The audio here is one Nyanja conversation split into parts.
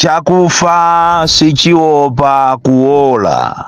Chakufa sichiopa kuola.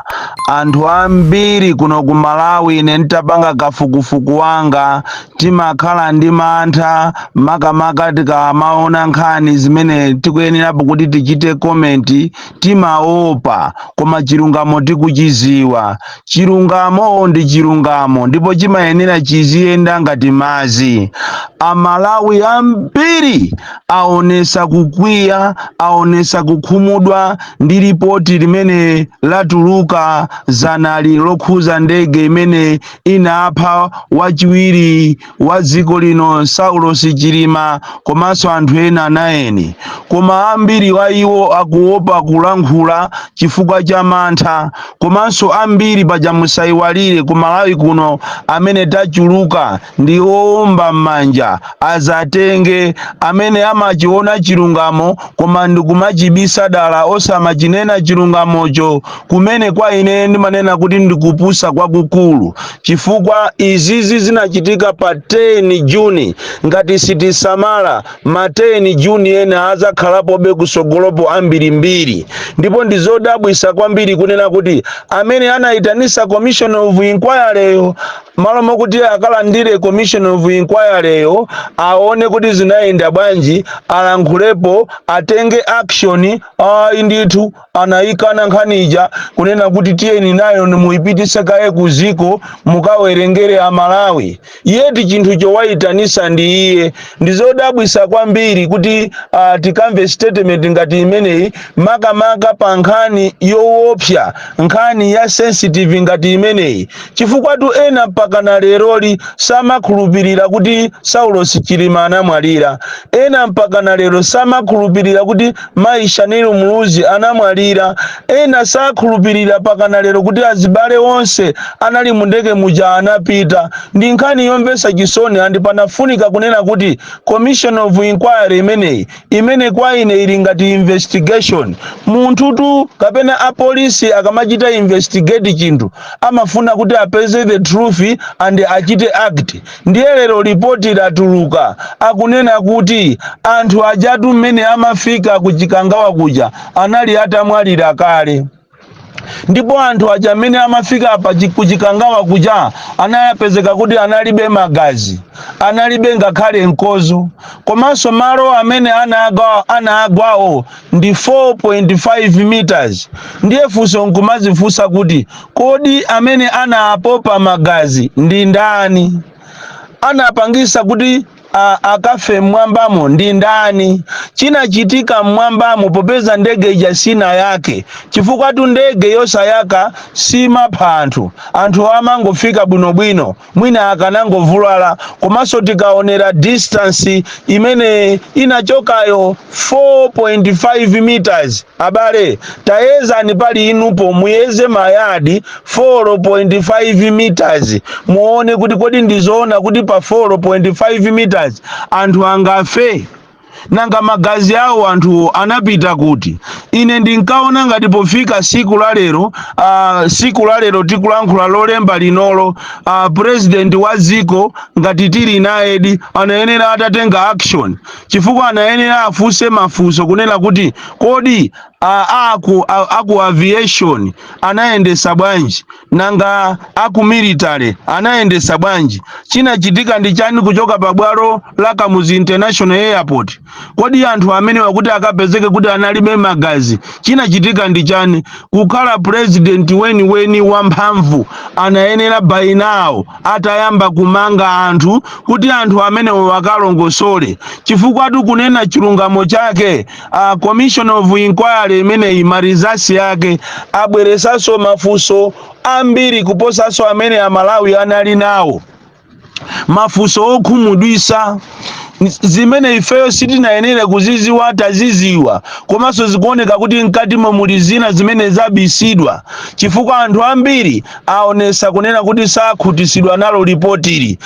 Anthu ambiri kuno ku Malawi ine ntapanga kafukufuku wanga timakhala ndi mantha makamaka tikamaona nkhani zimene tikuyenerapo kuti tichite komenti timaopa, koma chilungamo tikuchiziwa. Chilungamo ndi chilungamo ndipo chimayenera chiziyenda ngati madzi. Amalawi ambiri aonesa kukwiya, aonesa kukhumudwa ndi ripoti limene latuluka zanali lokhuza ndege imene inapha wachiwiri wa dziko lino Saulos Chilima komanso anthu ena 9, koma ambiri wa iwo akuopa kulankhula chifukwa cha mantha. Komanso ambiri paja musayiwalire ku Malawi kuno amene tachuluka ndi owomba m'manja azatenge, amene amachiona chilungamo koma ndikumachibisa dala osamachinena chilungamocho. Kumene kwa ine ndimanena kuti ndikupusa kwakukulu, chifukwa izizi zinachitika pa 10 Juni. Ngati sitisamala ma 10 Juni ena azakhalapobe kusogolopo ambirimbiri. Ndipo ndizodabwisa kwambiri kunena kuti amene anayitanisa Commission of Inquiry malo mokuti akalandire Commission of Inquiry aone kuti zinayenda bwanji, alankhulepo, atenge action. Indithu anayikana nkhanija kunena kuti tiyeni nayo nimuyipitise kaye kuziko mukawerengere Amalawi. Yeti chinthu chowayitanisa ndi iye. Ndizodabwisa kwambiri kuti tikamve statement ngati imeneyi makamaka pa nkhani yoopsa, nkhani ya sensitive ngati imeneyi, chifukwa tu ena mpaka na leroli samakhulupirira kuti Saulos Chilima anamwalira. Ena mpaka na lero samakhulupirira kuti Mai Shaniru Muluzi anamwalira. Ena sakhulupirira mpaka na lero kuti azibale onse anali mundege muja anapita. Ndi nkhani yomvesa chisoni, andi panafunika kunena kuti Commission of Inquiry imene kwa ine ili ngati investigation. Munthu tu kapena apolisi akamachita investigate chinthu amafuna kuti apeze the truth and achite act. Ndiye lero ripoti latuluka akunena kuti anthu ajatu mmene amafika kuchikangawa kuja anali atamwalira kale. Ndipo anthu aja amene amafika apa kuchikangawa kuja anayapezeka kuti analibe magazi, analibe ngakhale nkozo. Komanso malo amene anagwawo ndi 4.5 meters. Ndiye funso nkumazifunsa kuti kodi amene anapopa magazi ndi ndani? Anapangisa kuti akafe mwambamo ndi ndani? Chinachitika mwambamo popeza ndege ija sina yake, chifukwa tu ndege yosayaka simapha anthu amangofika bwinobwino, mwina akanangovulala. Komanso tikaonera distance imene inachokayo 4.5 meters. Abale tayezani pali inupo muyeze mayadi 4.5 meters muone kuti kodi ndizoona kuti pa 4.5 meters anthu angafe. Nanga magazi awo anthu anapita kuti? Ine ndinkaona ngati pofika siku la lero tikulankhula lolemba linolo, president wa ziko ngati tili naye anayenera atatenga action, chifukwa anayenera afunse mafunso kunena kuti kodi aku aviation anayendesa bwanji, nanga aku military anayendesa bwanji, chinachitika ndi chani kuchoka pa bwalo la Kamuzu International Airport. Kodi anthu amene wakuti akapezeke kuti analibe magazi chinachitika ndi chani? Kukhala president weni wamphamvu anayenera by now atayamba kumanga anthu kuti anthu amene wakalongosole, chifukwa tu kunena chilungamo chake. Commission of Inquiry imene marizasi yake abweresaso mafunso ambiri kuposaso amene Amalawi anali nawo, mafunso okhumudwisa zimene ifeyo sitinayenera kuziziwa taziziwa, komanso zikuoneka kuti mkati muli zina zimene zabisidwa, chifukwa anthu ambiri aonesa kunena kuti sakhutisidwa nalo ripoti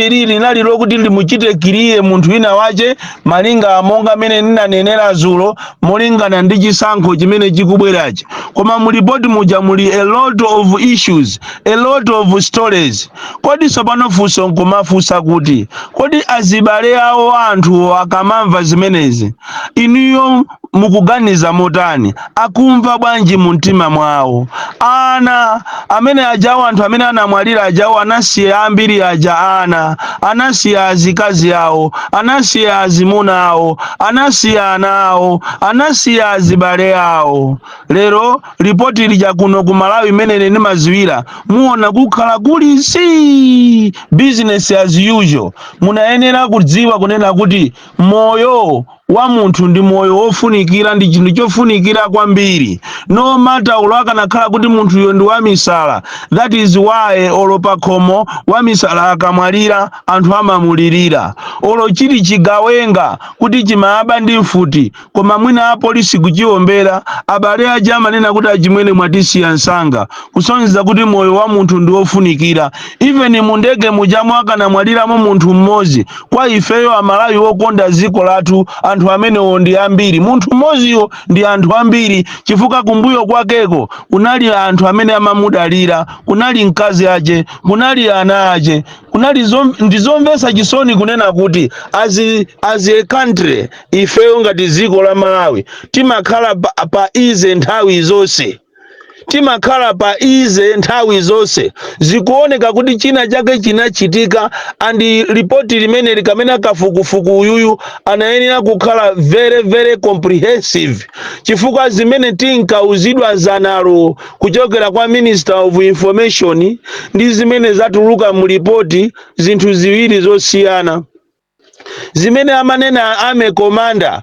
ili linali lokuti limuchite kiriye munthu wina wache malinga monga amene ninanenera zulo molingana ndi chisankho chimene chikubwerachi. Koma mu ripoti muja muli a lot of issues, a lot of stories. Kodi sopano funso nkumafunsa kuti kodi azibale yawo anthu akamamva zimenezi inuyo mukuganiza motani? Akumva bwanji mu mtima mwawo? Ana amene ajawo, anthu amene anamwalira ajawo anasiya ambiri aja, anasiya azikazi awo, anasiya azimuna awo, anasiya ana awo, anasiya azibale awo. Lero ripoti lija kuno ku Malawi imene nimaziwira muona kukhala kuli si business as usual. Munayenera kudziwa kunena kuti moyo wa munthu ndi moyo wofunikira, ndi chinthu chofunikira kwambiri, no matter ulo akanakhala kuti munthu uyo ndi wamisala. That is why olopa khomo wamisala akamwalira anthu amamulirira, olo chili chigawenga kuti chimaaba ndi mfuti, koma mwina apolisi kuchiombera abale aja amanena kuti achimwene mwatisiya nsanga, kusonyeza kuti moyo wa munthu ndi wofunikira. Even mu ndege mujamo akanamwaliramo munthu mmodzi, kwa ifeyo Amalawi wokonda dziko lathu anthu amenewo ndi ambiri. Munthu mmodziyo ndi anthu ambiri, chifukwa kumbuyo kwakeko kunali anthu amene amamudalira, kunali mkazi ache, kunali ana ache, kunali ndizomvetsa chisoni kunena kuti as a country ifeyo ngati dziko la Malawi timakhala pa ize nthawi zonse, timakhala pa ize nthawi zonse. Zikuoneka kuti china chake chinachitika, andi ripoti limene likamena kafukufuku uyuyu anayenera kukhala very comprehensive, chifukwa zimene tinkauzidwa zanalo kuchokera kwa Minister of Information ndi zimene zatuluka mu ripoti zinthu ziwiri zosiyana. Zimene amanena ame komanda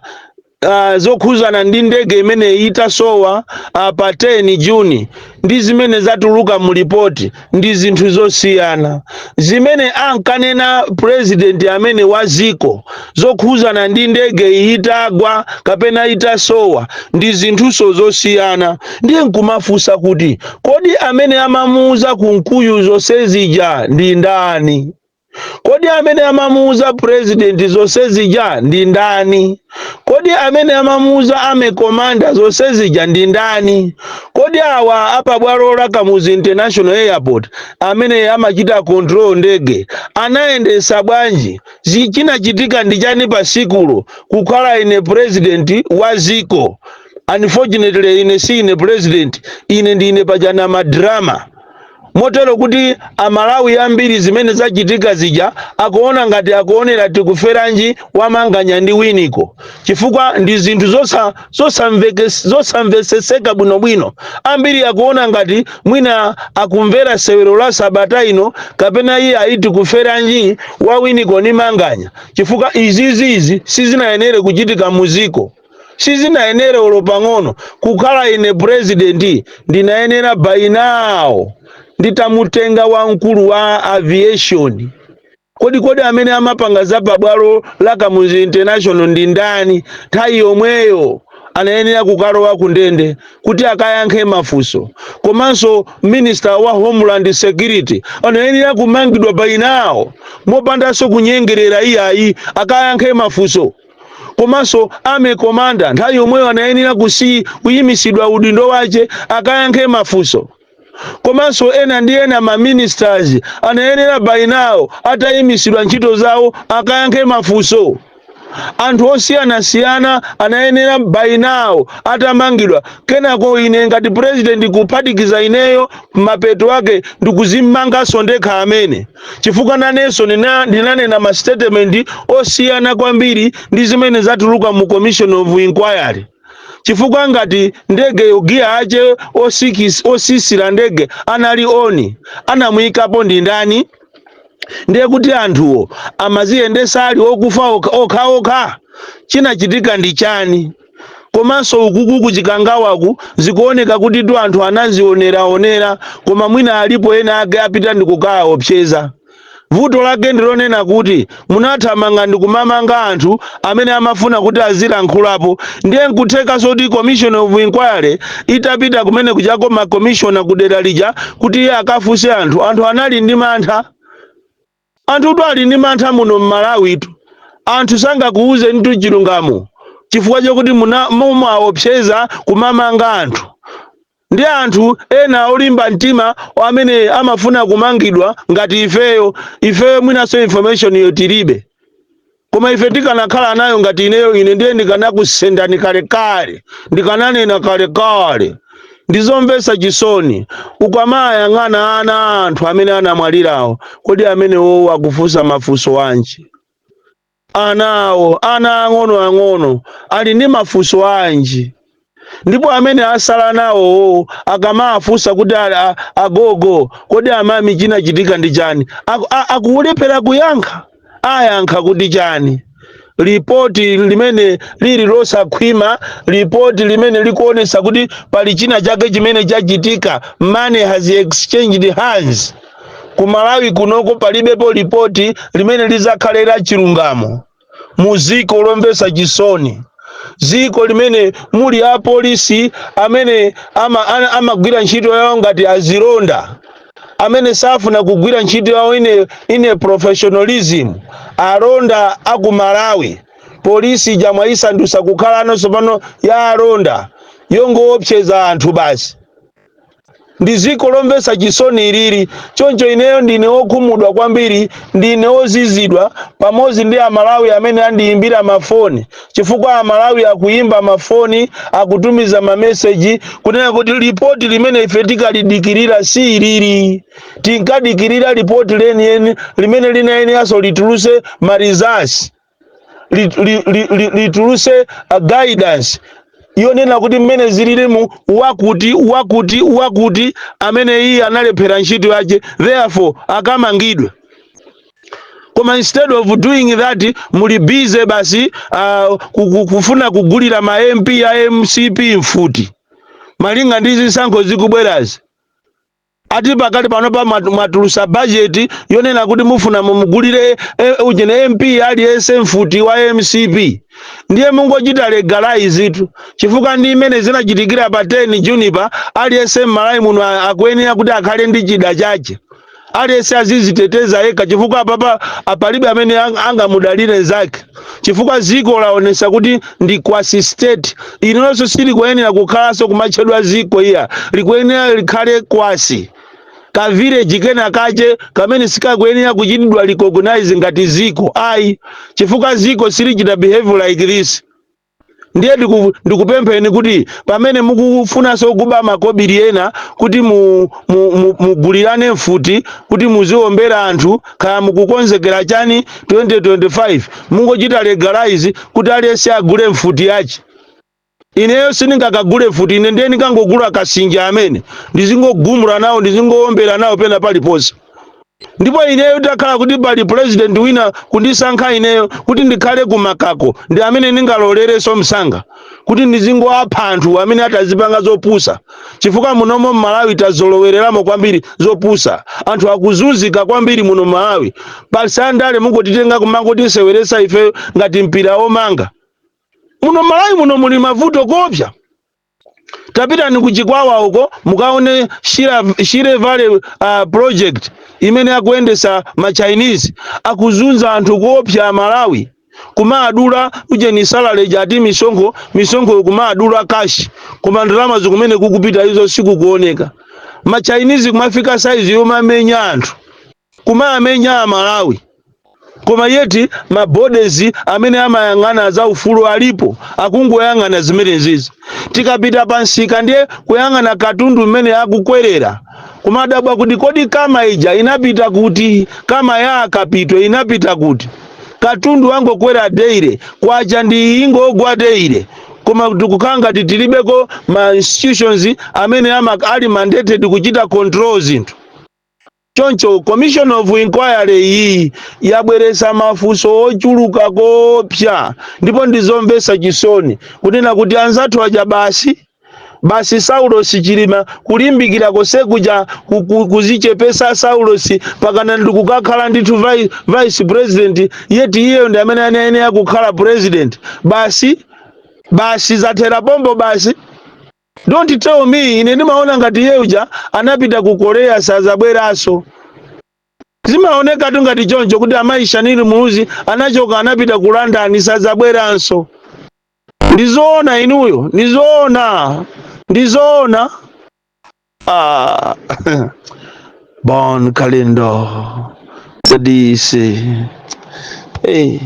zokhuzana ndi ndege imene itasowa pa 10 Juni ndi zimene zatuluka mu ripoti ndi zinthu zosiyana. Zimene ankanena president amene wa dziko zokhuzana ndi ndege itagwa kapena itasowa ndi zinthuso zosiyana. Ndiye nkumafunsa kuti kodi amene amamuuza kunkuyu zonse zija ndi ndani? Kodi amene amamuuza president zonse zija ndi ndani? Kodi amene amamuuza ame komanda zonse zija ndi ndani? Kodi awa apa bwalo la Kamuzu International Airport amene amachita control ndege anayendesa bwanji? Chinachitika ndi chani pa sikulo kukhala ine president wa dziko? Unfortunately ine si ine president, ine ndine pachana madrama. Motero kuti Amalawi ambiri zimene zachitika zija akuona ngati akuonera tikuferanji wamanganya ndi winiko, chifukwa ndi zinthu zosamveseseka bwinobwino. Ambiri akuona ngati mwina akumvera sewero la Sabata ino kapena iye aiti kuferanji wa winiko ni manganya, chifukwa izizi sizinayenere kuchitika muziko. Sizinayenere olopang'ono kukhala ine president ndinayenera by now nditamutenga wamkulu wa aviation. Kodi amene amapanga za pabwalo la Kamuzu International ndi ndani? Nthawi yomweyo anayenera kukalowa kundende kuti akayankhe mafunso. Komanso Minister wa Homeland Security anayenera kumangidwa by now mopandanso kunyengerera iyayi akayankhe mafunso. Komanso ame komanda nthawi yomweyo anayenera kuyimisidwa udindo wache akayankhe mafunso. Komanso ena ndi ena ma ministers anayenera by now atayimisidwa ntchito zawo akayankhe mafunso. Anthu osiyana anayenera by now atamangidwa. Kenako ine ngati president kuphatikiza ineyo mapeto ake ndikuzimanganso ndekha amene, chifukwa nanenso ndinanena ma statement osiyana kwambiri ndi zimene zatuluka mu Commission of Inquiry. Chifukwa ngati ndege yogia ache osisira ndege anali oni anamuyikapo ndi ndani? Ndiye kuti anthuwo amaziyendesa ali okufa okha. Chinachitika ndi chani? Komanso ukuku kuchikangawaku zikuoneka kuti tu anthu anazionera koma mwina alipo ena ake apita ndikukaopseza. Vuto lake ndilonena kuti munathamanga ndikumamanga anthu amene amafuna kuti azilankhulapo. Ndiye nkutheka zoti Commission of Inquiry itapita kumene kuchako ma commissioner kudera lija kuti iye akafunse anthu anali ndi mantha. Anthu ali ndi mantha muno m'Malawi tu. Anthu sangakuuze ndi chilungamo chifukwa chokuti mumaopseza kumamanga anthu. Ndi anthu ena olimba mtima amene amafuna kumangidwa ngati ifeyo mwinaso information yotilibe. koma ife tikanakhala nayo ngati ineyo ine ndiye ndikanakusendani kalekale, ndikananena kalekale. Ndizomvetsa chisoni ukamayang'ana ana anthu amene anamwalirawo, kodi amenewo akufunsa mafunso wanji? Anawo ana ang'ono ali ndi mafunso anji? Ndipo amene asala nawo akamafunsa kuti agogo kodi amami chinachitika ndi chani, akulephera kuyankha, ayankha kuti chani. Ripoti limene lili losakhwima, ripoti limene likuonesa kuti pali china chake chimene chachitika, money has exchanged hands. Ku Malawi kunoko palibepo ripoti limene lizakhalera chilungamo mu ziko lomvetsa chisoni, ziko limene muli apolisi amene amagwira ntchito yawo ngati azilonda, amene safuna kugwira ntchito yawo ine professionalism. Alonda aku Malawi, polisi jamwa isandutsa kukhala nonso pano ya alonda yongoopseza anthu basi. Ndi ziko lomvetsa chisoni ilili. Choncho ineyo ndine okhumudwa kwambiri, ndine ozizidwa pamodzi ndi Amalawi amene andiyimbira mafoni, chifukwa Amalawi akuyimba mafoni, akutumiza mameseji kunena kuti ripoti limene ife tikalidikirira si ilili. Tinkadikirira ripoti leniyeni limene linayeneranso lituluse marizasi, lituluse guidance yonena kuti mmene zililimu wakuti amene iye analephera ntchito yake, therefore akamangidwe. Koma instead of doing that, muli busy basi kufuna kugulira ma MP ya MCP mfuti malinga ndi zisankho zikubwerazi. Ati pakati panopa matulusa budget yonena kuti mufuna mumugulire ujene MP aliyense mfuti wa MCP. Ndiye mungochita legalize itu, chifukwa ndi imene zinachitikira pa 10 Juniper aliyense Malawi muno akuyenera kuti akhale ndi chida chake, aliyense aziziteteza yekha, chifukwa apapa apalibe amene angamudalire zake, chifukwa ziko laonesa kuti ndi kwasi state. Inonso sili kuyenera kukhalanso kumatchedwa ziko iya, likuyenera likhale kwasi ka village kena kache kamene sikakuyenera kuchitidwa recognize ngati ziko ayi, chifukwa ziko silichita behave like this. Ndiye ndikupempheni kuti pamene mukufunanso kuba makobiri ena kuti mugulirane mfuti kuti muziombera anthu, kaya mukukonzekera chani 2025, mungochita legalize kuti aliyense agule mfuti yache. Ineyo sindingakagule mfuti, ine ndiye ndikangogula kasinja amene ndizingogumula nawo, ndizingoombera nawo pena paliponse. Ndipo ineyo takhala kuti pali president wina kundisankha ineyo kuti ndikhale kumakako, ndi amene ndingalolereso msanga kuti ndizingoapha anthu amene atazipanga zopusa, chifukwa munomo Malawi tazolowereramo kwambiri zopusa. Anthu akuzunzika kwambiri muno Malawi, pasandale mungotitenga kumangotiseweresa ife ngati mpira omanga. Muno Malawi muno muli mavuto kopya. Tapita ni kuchikwawa uko mukaone Shire Valley project imene akuendesa ma Chinese, akuzunza anthu kopya Malawi. Kumadula uje ni salary jati misongo kumadula cash, koma ndalama zikumene kukupita izo sikukuoneka. Ma Chinese kumafika size yomamenya anthu, kumamenya Malawi. Koma yeti mabodezi amene amayang'ana za ufulu alipo akungoyang'ana zimene zizi. Tikapita pansika ndiye kuyang'ana katundu mmene akukwerera, kumadabwa kuti kodi kama ija inapita kuti, kama ya kapito inapita kuti. Katundu wango kwera deire kwacha ndi ingogwa deire, koma tikukanga titilibeko ma institutions amene ali mandated kuchita control zinthu. Choncho Commission of Inquiry iyi yabweresa mafunso ochuluka kopya, ndipo ndizomvetsa chisoni kunena kuti anzathu aja basi Saulos Chilima kulimbikira kosekuja kuzichepesa Saulos pakana ndikukakhala ndithu vice president, yeti iyeyo ndi amene anayenera kukhala president. Basi zathera bombo basi. Don't tell me ine ndimaona ngati yeuja anapita ku Korea sazabweraso. Zimaoneka tu ngati choncho kuti amaisha nili muuzi anachoka anapita ku London sazabweranso. Ndizoona inuyo, ndizoona. Bon calendar. Hey.